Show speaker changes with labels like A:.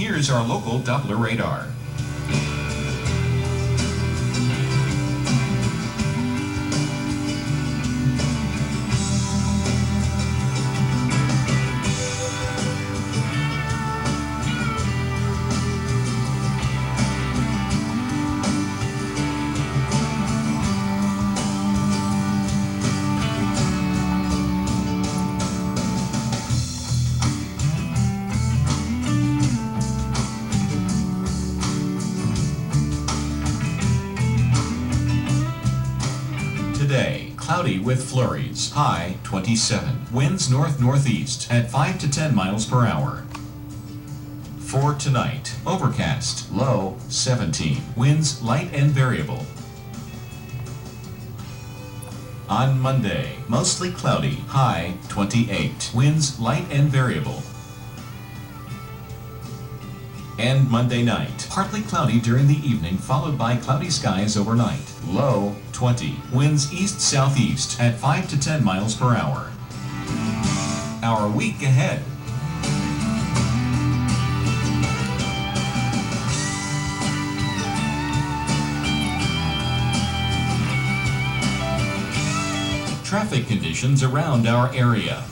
A: Here's our local Doppler radar. Today, cloudy with flurries, high 27. Winds north-northeast at 5 to 10 miles per hour. For tonight, overcast, low 17. Winds light and variable. On Monday, mostly cloudy, high 28. Winds light and variable. And Monday night, partly cloudy during the evening, followed by cloudy skies overnight. Low 20. Winds east-southeast at 5 to 10 miles per hour. Our week ahead. Traffic conditions around our area.